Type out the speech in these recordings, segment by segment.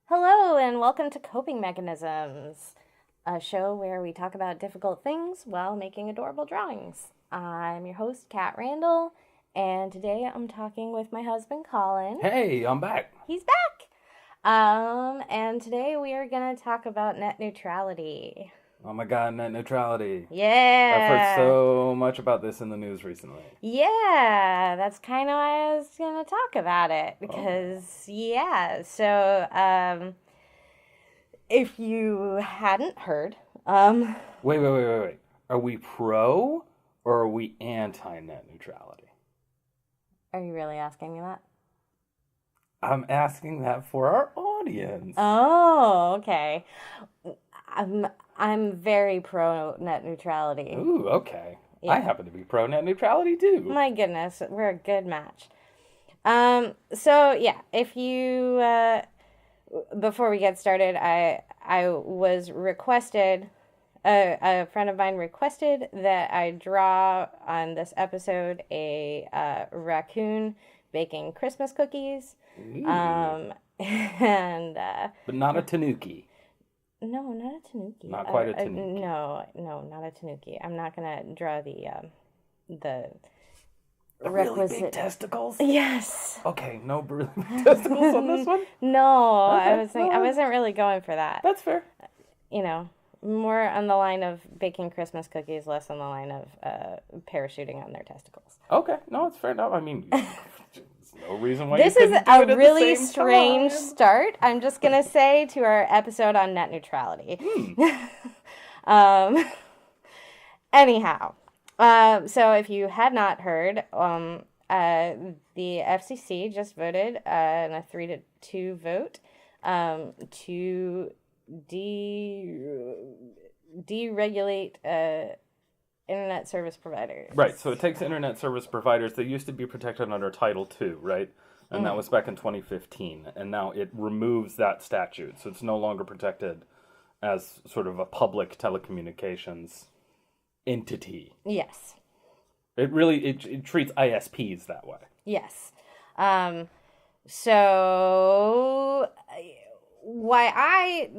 Hello, and welcome to Coping Mechanisms, a show where we talk about difficult things while making adorable drawings. I'm your host, Kat Randall, and today I'm talking with my husband, Colin. Hey, I'm back. He's back! And today we are going to talk about net neutrality. Oh my god, net neutrality. Yeah! I've heard so much about this in the news recently. Yeah, that's kind of why I was going to talk about it, because, if you hadn't heard, Wait. Are we pro or are we anti net neutrality? Are you really asking me that? I'm asking that for our audience. Oh, okay. I'm very pro net neutrality. Ooh, okay. Yeah. I happen to be pro net neutrality too. My goodness, we're a good match. If you before we get started, I was requested. A friend of mine requested that I draw on this episode a raccoon baking Christmas cookies. Ooh. But not a tanuki. No, not a tanuki. Not quite a tanuki. No, not a tanuki. I'm not gonna draw the really big testicles? Yes. Okay, no really big testicles on this one? No, Okay, I wasn't really going for that. That's fair. You know, more on the line of baking Christmas cookies, less on the line of parachuting on their testicles. Okay, no, it's fair enough. I mean, there's no reason why This you is couldn't do it a at the really same strange time. start, I'm just going to say, to our episode on net neutrality. Anyhow, so if you had not heard, the FCC just voted in a 3-2 vote to deregulate internet service providers. Right, so it takes internet service providers. They used to be protected under Title II, right? And that was back in 2015. And now it removes that statute. So it's no longer protected as sort of a public telecommunications entity. Yes. It really, it treats ISPs that way. Yes. So why I,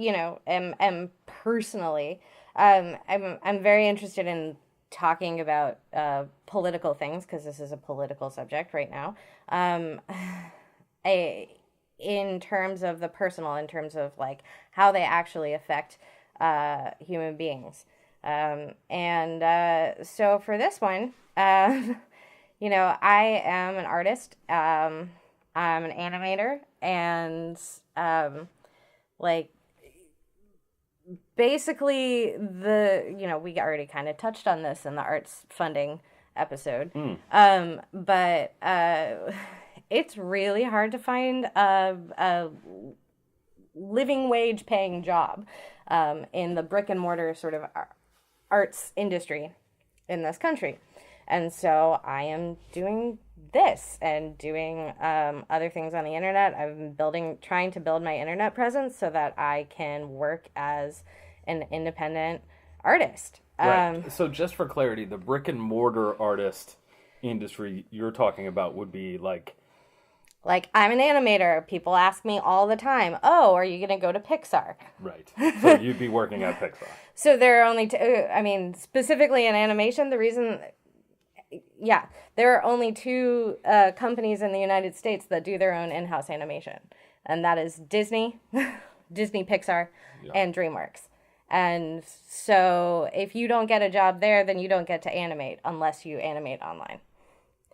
am personally, I'm very interested in talking about political things, because this is a political subject right now. In terms of the personal, in terms of like how they actually affect human beings. So for this one, I am an artist. I'm an animator, and basically we already kind of touched on this in the arts funding episode. But it's really hard to find a living wage paying job in the brick and mortar sort of arts industry in this country. And so I am doing this and doing other things on the internet. I'm trying to build my internet presence so that I can work as an independent artist. Right. So just for clarity, the brick and mortar artist industry you're talking about would be like I'm an animator. People ask me all the time, "Oh, are you going to go to Pixar?" Right. So you'd be working at Pixar. So there are only specifically in animation, there are only two companies in the United States that do their own in-house animation. And that is Disney, Disney Pixar, and DreamWorks. And so if you don't get a job there, then you don't get to animate unless you animate online.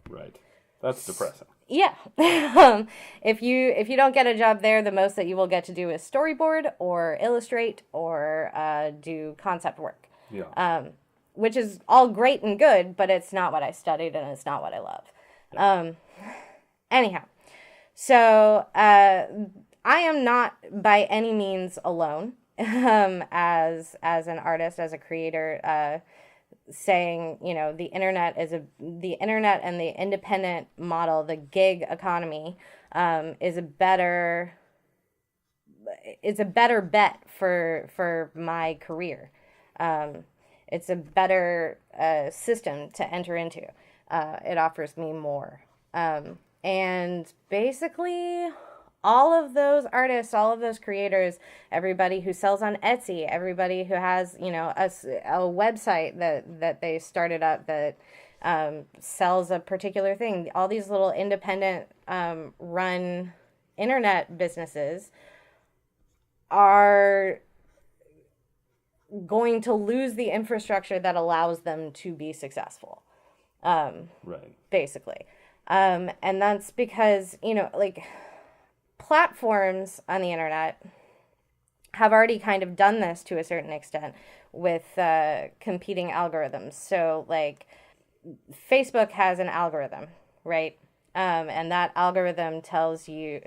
Right. That's depressing. Yeah. If you don't get a job there, the most that you will get to do is storyboard or illustrate or do concept work. Yeah. Which is all great and good, but it's not what I studied and it's not what I love. Yeah. Anyhow, so I am not by any means alone as an artist, as a creator, saying, the internet and the independent model, the gig economy, is a better bet for my career. It's a better system to enter into. It offers me more. And basically, all of those artists, all of those creators, everybody who sells on Etsy, everybody who has, you know, a website that they started up that sells a particular thing, all these little independent run internet businesses are going to lose the infrastructure that allows them to be successful. Right. Basically. And that's because, you know, like, platforms on the internet have already kind of done this to a certain extent with competing algorithms. So, like, Facebook has an algorithm, right? And that algorithm tells you,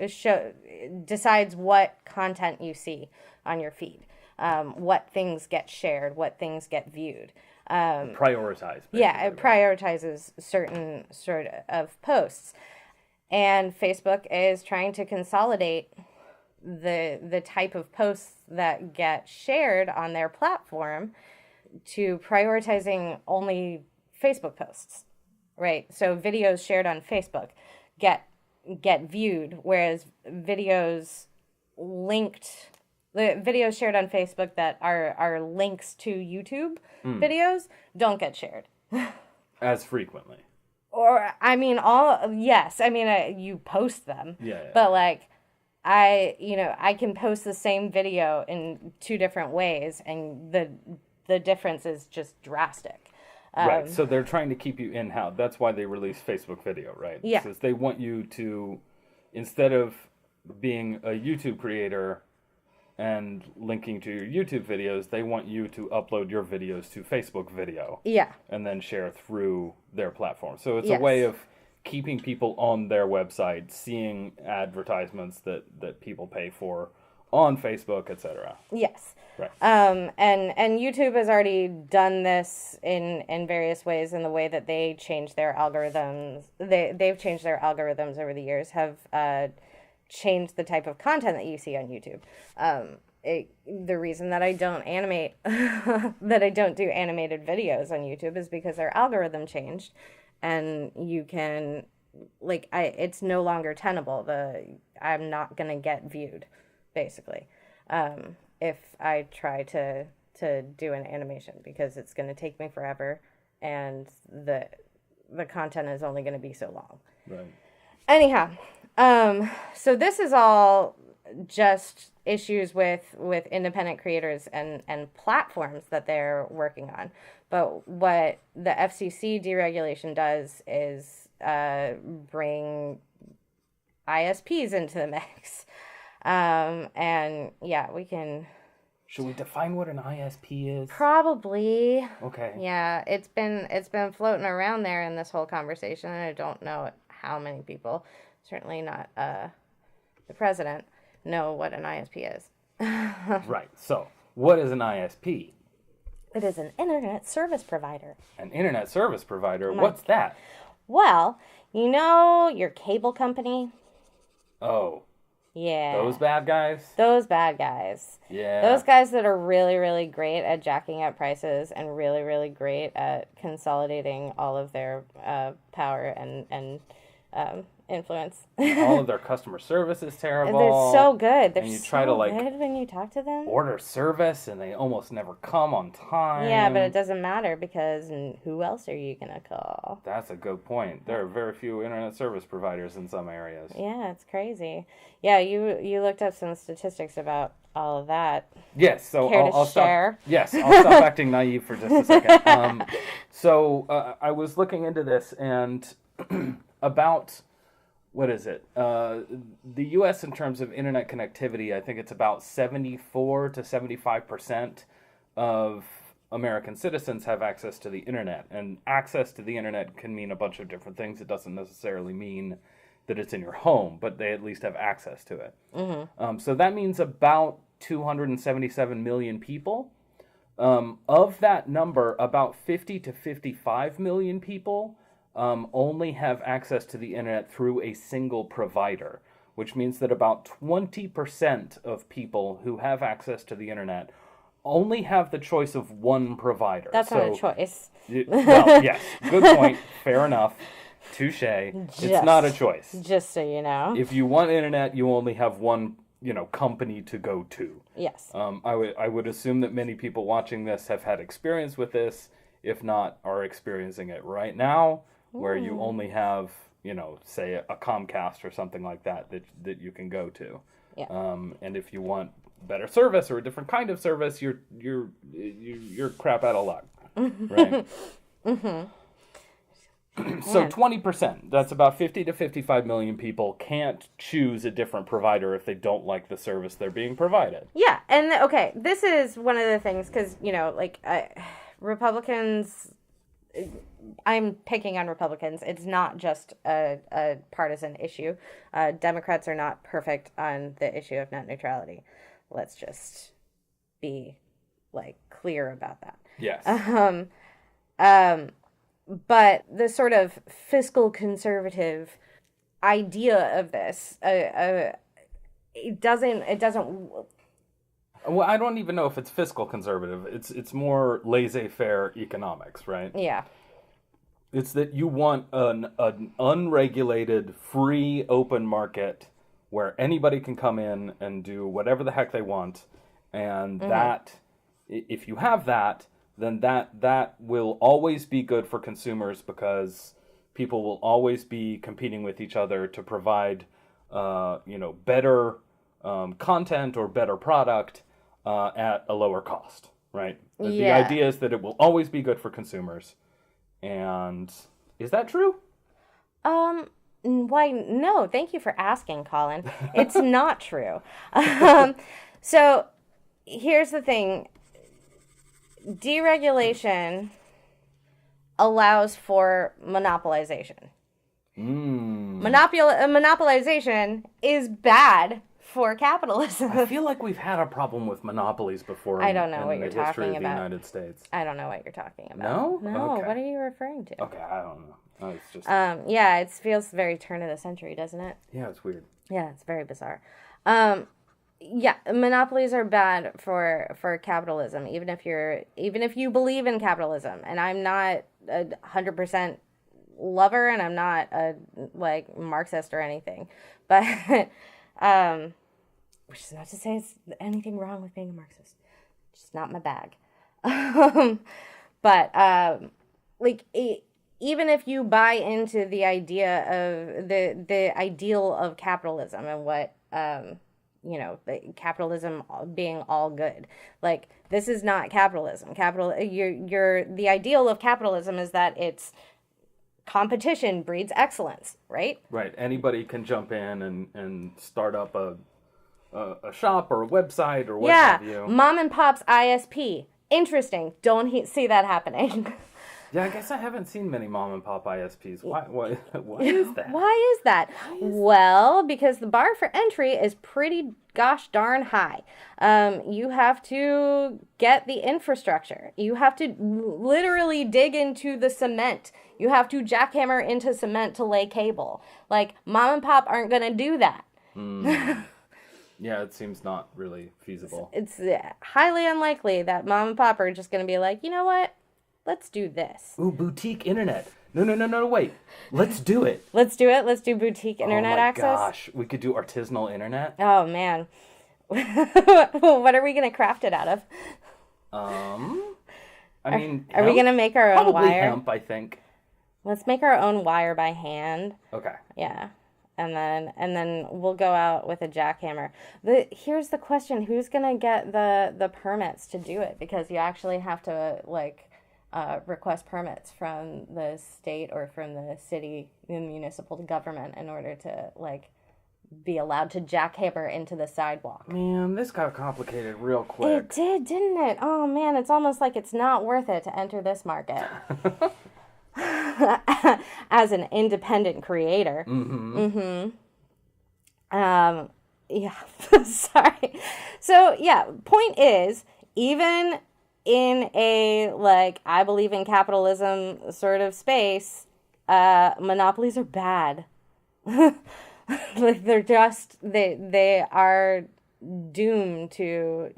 decides what content you see on your feed, what things get shared, what things get viewed. Prioritize. Yeah, it prioritizes certain sort of posts. And Facebook is trying to consolidate the type of posts that get shared on their platform to prioritizing only Facebook posts, right? So videos shared on Facebook get viewed, whereas the videos shared on Facebook that are links to YouTube videos don't get shared. As frequently. Or, I mean, yes. I mean, you post them. Yeah. But, like, I can post the same video in two different ways, and the difference is just drastic. Right. So they're trying to keep you in-house. That's why they release Facebook video, right? Yeah. Because they want you to, instead of being a YouTube creator and linking to your YouTube videos, they want you to upload your videos to Facebook video. Yeah. And then share through their platform. So it's a way of keeping people on their website, seeing advertisements that people pay for on Facebook, etc. Yes. Right. And YouTube has already done this in various ways in the way that they change their algorithms. They've changed their algorithms over the years, have change the type of content that you see on YouTube. The reason that I don't animate, that I don't do animated videos on YouTube is because their algorithm changed, and you can, like, it's no longer tenable. I'm not gonna get viewed, basically, if I try to do an animation, because it's gonna take me forever, and the content is only gonna be so long. Right. Anyhow. So this is all just issues with independent creators and platforms that they're working on. But what the FCC deregulation does is bring ISPs into the mix. And yeah, we can... Should we define what an ISP is? Probably. Okay. Yeah, it's been floating around there in this whole conversation, and I don't know how many people, certainly not the president, know what an ISP is. Right. So, what is an ISP? It is an internet service provider. An internet service provider? What's that? Well, you know your cable company? Oh. Yeah. Those bad guys? Those bad guys. Yeah. Those guys that are really, really great at jacking up prices and really, really great at consolidating all of their power and influence. All of their customer service is terrible. They're so good. They're and you so try to, like, good when you talk to them. Order service and they almost never come on time. Yeah, but it doesn't matter because who else are you going to call? That's a good point. There are very few internet service providers in some areas. Yeah, it's crazy. Yeah, you looked up some statistics about all of that. Yes, so I'll share. Stop. Yes, I'll stop acting naive for just a second. I was looking into this and about... What is it? The U.S. in terms of internet connectivity, I think it's about 74 to 75% of American citizens have access to the internet. And access to the internet can mean a bunch of different things. It doesn't necessarily mean that it's in your home, but they at least have access to it. Mm-hmm. So that means about 277 million people. Of that number, about 50 to 55 million people only have access to the internet through a single provider, which means that about 20% of people who have access to the internet only have the choice of one provider. That's not a choice. Well, yes, good point. Fair enough. Touche. It's not a choice. Just so you know. If you want internet, you only have one, company to go to. Yes. I would assume that many people watching this have had experience with this, if not are experiencing it right now, where you only have, say a Comcast or something like that you can go to. Yeah. And if you want better service or a different kind of service, you're crap out of luck. Right? So 20%, that's about 50 to 55 million people can't choose a different provider if they don't like the service they're being provided. Yeah, and okay, this is one of the things, because, Republicans, I'm picking on Republicans. It's not just a partisan issue. Democrats are not perfect on the issue of net neutrality. Let's just be, clear about that. Yes. But the sort of fiscal conservative idea of this, it doesn't. Well, I don't even know if it's fiscal conservative. It's more laissez-faire economics, right? Yeah. It's that you want an unregulated, free, open market where anybody can come in and do whatever the heck they want, and that, if you have that, then that will always be good for consumers, because people will always be competing with each other to provide, better content or better product at a lower cost, right? Yeah. The idea is that it will always be good for consumers. And is that true? Why, no, thank you for asking, Colin. It's not true. So here's the thing. Deregulation allows for monopolization. Monopolization is bad for capitalism. I feel like we've had a problem with monopolies before. I don't know what you're in the history talking of the about. United States. I don't know what you're talking about. No? No. Okay. What are you referring to? Okay, I don't know. Oh, it's just. Yeah, it feels very turn of the century, doesn't it? Yeah, it's weird. Yeah, it's very bizarre. Yeah, monopolies are bad for capitalism, even if you believe in capitalism. And I'm not 100% lover, and I'm not a Marxist or anything. But which is not to say it's anything wrong with being a Marxist. It's just not my bag. But even if you buy into the idea of the ideal of capitalism and what capitalism being all good, this is not capitalism. The ideal of capitalism is that it's competition breeds excellence, right? Right. Anybody can jump in and start up a shop or a website or what have you. Yeah, mom and pop's ISP. Interesting. Don't see that happening. Yeah, I guess I haven't seen many mom and pop ISPs. Why is that? Why is that? Well, because the bar for entry is pretty gosh darn high. You have to get the infrastructure. You have to literally dig into the cement. You have to jackhammer into cement to lay cable. Mom and pop aren't going to do that. Yeah, it seems not really feasible. It's highly unlikely that mom and pop are just going to be like, you know what? Let's do this. Ooh, boutique internet. No, wait. Let's do it. Let's do it. Let's do boutique internet access. Oh my gosh. We could do artisanal internet. Oh, man. What are we going to craft it out of? Are we going to make our own probably wire? Hemp, I think. Let's make our own wire by hand. Okay. Yeah. And then we'll go out with a jackhammer. Here's the question. Who's going to get the permits to do it? Because you actually have to, request permits from the state or from the city, the municipal government, in order to be allowed to jackhammer into the sidewalk. Man, this got complicated real quick. It did, didn't it? Oh man, it's almost like it's not worth it to enter this market. As an independent creator. Yeah. Sorry. So yeah, point is, even in a I believe in capitalism sort of space, monopolies are bad. They're just they are doomed to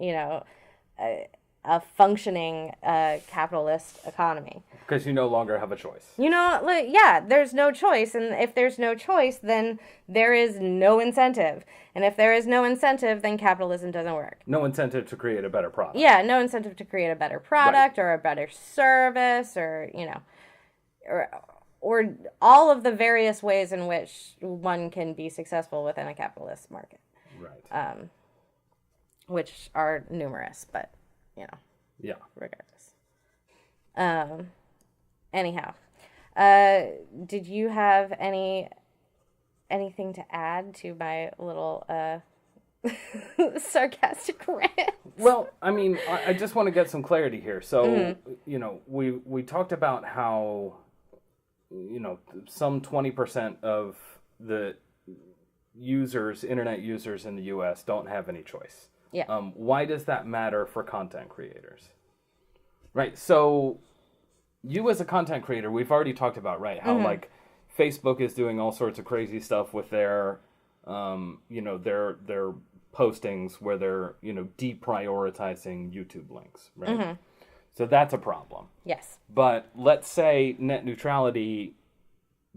a functioning capitalist economy. Because you no longer have a choice. There's no choice. And if there's no choice, then there is no incentive. And if there is no incentive, then capitalism doesn't work. No incentive to create a better product. Yeah, no incentive to create a better product or a better service or, or all of the various ways in which one can be successful within a capitalist market. Right. Which are numerous, but, Yeah. regardless. Anyhow, did you have anything to add to my little sarcastic rant? Well, I mean, I just want to get some clarity here. So, we talked about how, some 20% of the internet users in the U.S. don't have any choice. Yeah. Why does that matter for content creators? Right. So, you as a content creator, we've already talked about, right, how like Facebook is doing all sorts of crazy stuff with their, their postings where they're, deprioritizing YouTube links, right? Mm-hmm. So that's a problem. Yes. But let's say net neutrality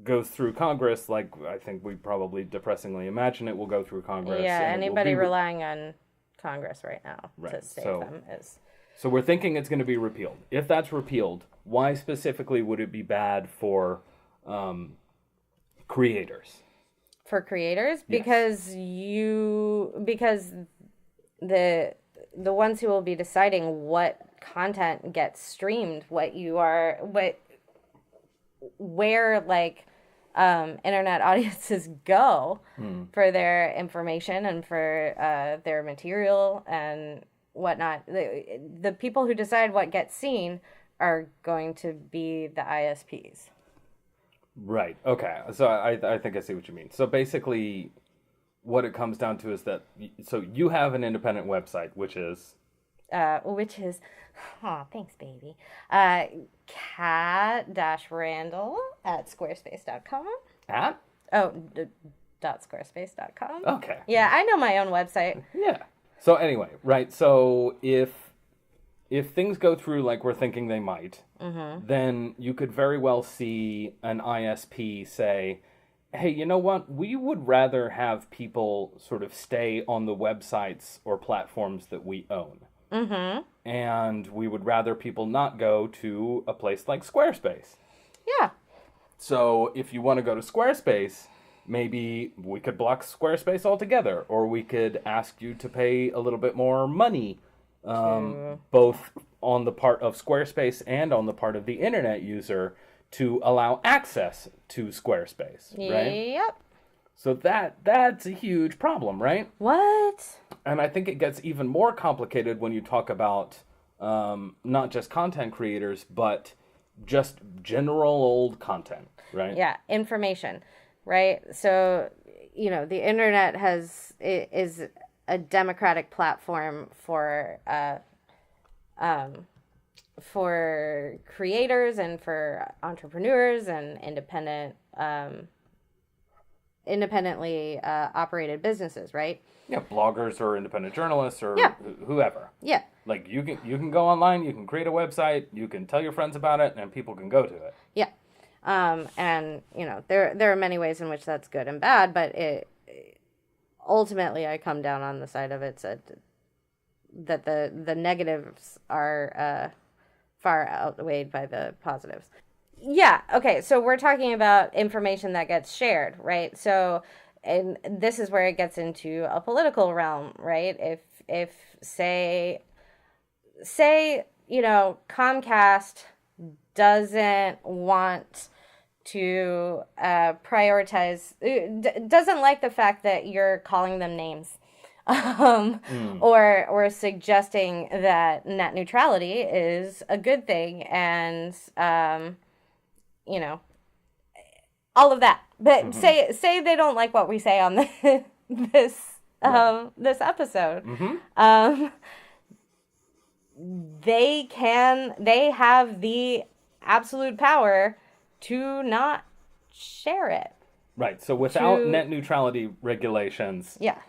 goes through Congress, like I think we probably depressingly imagine it will go through Congress. Yeah, anybody relying on Congress right now to save them is... So we're thinking it's going to be repealed. If that's repealed, why specifically would it be bad for creators? For creators? Yes. Because the ones who will be deciding what content gets streamed, where like internet audiences go for their information and for their material and whatnot. The people who decide what gets seen are going to be the ISPs. Right. Okay. So I think I see what you mean. So basically, what it comes down to is that you have an independent website, which is, thanks, baby. Cat-Randall at squarespace.com. At? .squarespace.com. Okay. Yeah, I know my own website. Yeah. So anyway, right. So if things go through like we're thinking they might, then you could very well see an ISP say, hey, you know what? We would rather have people sort of stay on the websites or platforms that we own. Mm-hmm. And we would rather people not go to a place like Squarespace. Yeah. So if you want to go to Squarespace, maybe we could block Squarespace altogether, or we could ask you to pay a little bit more money, both on the part of Squarespace and on the part of the internet user to allow access to Squarespace, right? Yep. So that's a huge problem, right? What? And I think it gets even more complicated when you talk about not just content creators, but just general old content, right? Yeah, information, right? So, the internet is a democratic platform for creators and for entrepreneurs and independently operated businesses, right? Yeah, bloggers or independent journalists or whoever. Yeah. Like you can go online, you can create a website, you can tell your friends about it, and people can go to it. Yeah. And there are many ways in which that's good and bad, but ultimately I come down on the side of it that the negatives are far outweighed by the positives. Yeah, okay, so we're talking about information that gets shared, right? So, and this is where it gets into a political realm, right? If say Comcast doesn't want to prioritize, doesn't like the fact that you're calling them names, or suggesting that net neutrality is a good thing, and all of that. But say they don't like what we say on this episode. They have the absolute power to not share it. Right. So without net neutrality regulations, yeah,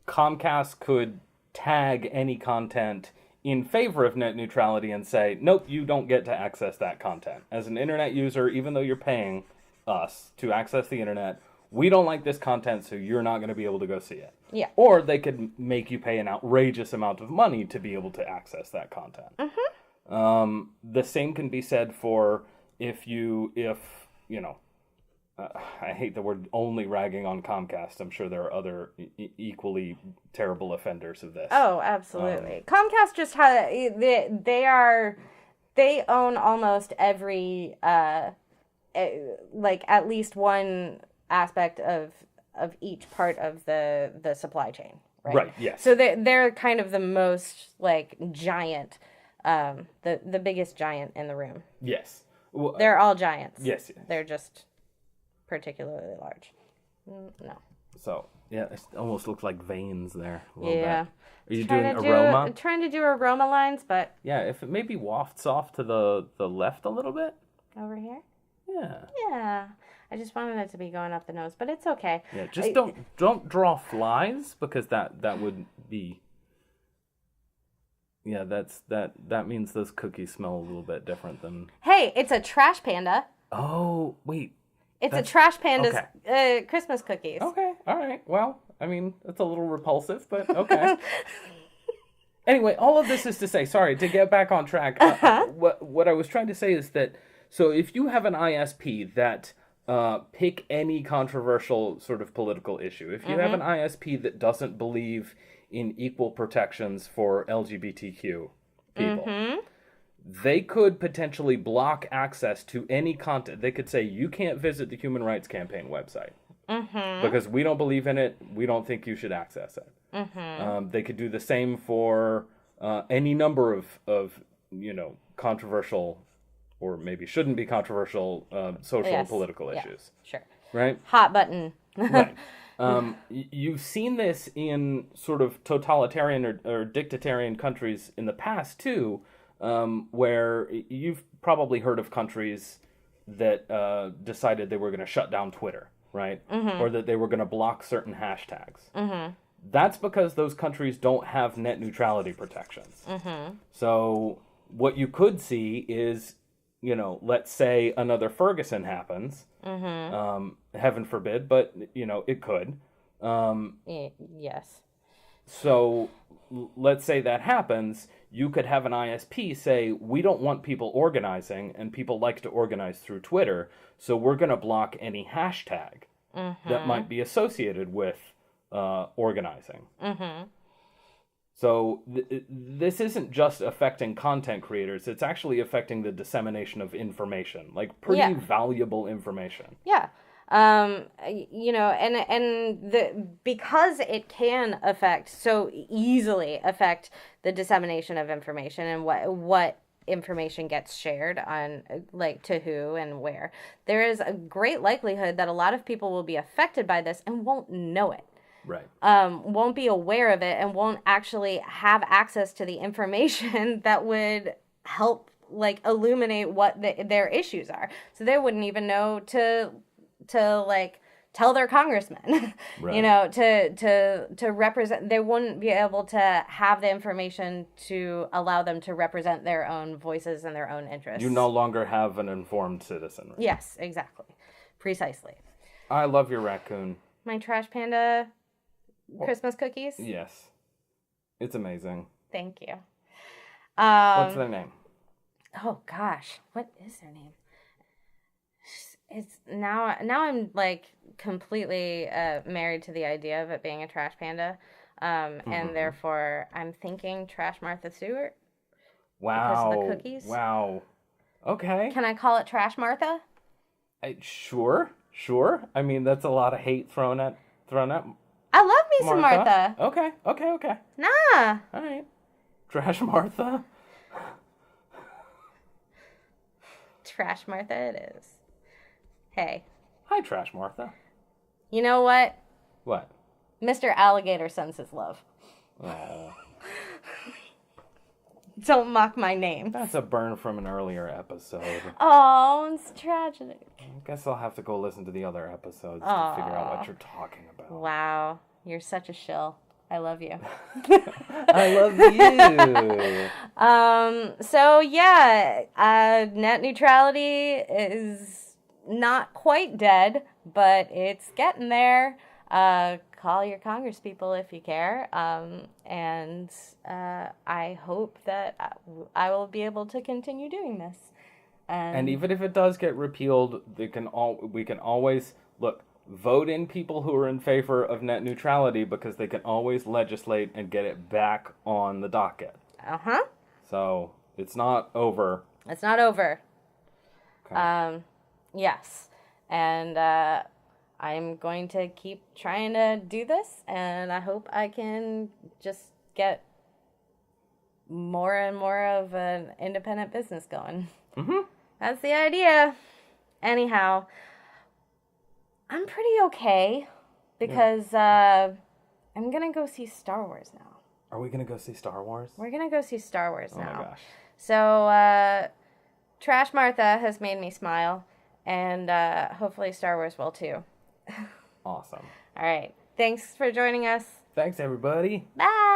Comcast could tag any content in favor of net neutrality and say, nope, you don't get to access that content. As an internet user, even though you're paying us to access the internet, we don't like this content, so you're not going to be able to go see it. Yeah. Or they could make you pay an outrageous amount of money to be able to access that content. The same can be said for if I hate the word only ragging on Comcast. I'm sure there are other equally terrible offenders of this. Oh, absolutely. Comcast just has they own almost every like at least one aspect of each part of the supply chain, right? Right. Yes. So they're kind of the most like giant, the biggest giant in the room. Yes. Well, they're all giants. Yes. They're just particularly large. No. So, yeah, it almost looks like veins there. Yeah. Are you doing aroma? Trying to do aroma lines, but... Yeah, if it maybe wafts off to the left a little bit. Over here? Yeah. Yeah. I just wanted it to be going up the nose, but it's okay. Yeah, just don't draw flies, because that would be... Yeah, that means those cookies smell a little bit different than... Hey, it's a trash panda. Oh, wait. It's a trash panda's Christmas cookies. Okay, all right. Well, I mean, it's a little repulsive, but okay. Anyway, all of this is to say, sorry, to get back on track, what I was trying to say is that, so if you have an ISP that pick any controversial sort of political issue, if you have an ISP that doesn't believe in equal protections for LGBTQ people, they could potentially block access to any content. They could say, you can't visit the Human Rights Campaign website because we don't believe in it. We don't think you should access it. They could do the same for any number of controversial, or maybe shouldn't be controversial, social and political issues. Sure. Right? Hot button. Right. You've seen this in sort of totalitarian or dictatorial countries in the past, too, where you've probably heard of countries that decided they were going to shut down Twitter, right? Or that they were going to block certain hashtags. That's because those countries don't have net neutrality protections. So what you could see is, let's say another Ferguson happens. Heaven forbid, but, it could. Yes. So let's say that happens, you could have an ISP say, we don't want people organizing, and people like to organize through Twitter, so we're going to block any hashtag that might be associated with organizing. So this isn't just affecting content creators, it's actually affecting the dissemination of information, like pretty valuable information. Yeah. Because it can so easily affect the dissemination of information and what information gets shared on, like, to who and where, there is a great likelihood that a lot of people will be affected by this and won't know it. Right. Won't be aware of it and won't actually have access to the information that would help, like, illuminate what their issues are. So they wouldn't even know to like tell their congressman, right. To represent. They wouldn't be able to have the information to allow them to represent their own voices and their own interests. You no longer have an informed citizen. Right? Yes, exactly. Precisely. I love your raccoon. My trash panda Christmas cookies? Yes. It's amazing. Thank you. What's their name? Oh gosh, what is their name? It's now I'm like completely married to the idea of it being a trash panda, and therefore I'm thinking Trash Martha Stewart. Wow. Because of the cookies. Wow. Okay. Can I call it Trash Martha? Sure. I mean, that's a lot of hate thrown at. I love me some Martha. Okay. Nah. All right. Trash Martha. Trash Martha it is. Hey. Hi, Trash Martha. You know what? What? Mr. Alligator sends his love. Don't mock my name. That's a burn from an earlier episode. Oh, it's tragic. I guess I'll have to go listen to the other episodes to figure out what you're talking about. Wow. You're such a shill. I love you. I love you. So yeah, net neutrality is not quite dead, but it's getting there. Call your congresspeople if you care. And I hope that I will be able to continue doing this. And even if it does get repealed, we can always vote in people who are in favor of net neutrality, because they can always legislate and get it back on the docket. Uh-huh. So it's not over. It's not over. Okay. Yes. And I'm going to keep trying to do this, and I hope I can just get more and more of an independent business going. Mm-hmm. That's the idea. Anyhow, I'm pretty okay because I'm going to go see Star Wars now. Are we going to go see Star Wars? We're going to go see Star Wars now. Oh my gosh. So, Trash Martha has made me smile, and hopefully Star Wars will too. Awesome. All right. Thanks for joining us. Thanks, everybody. Bye.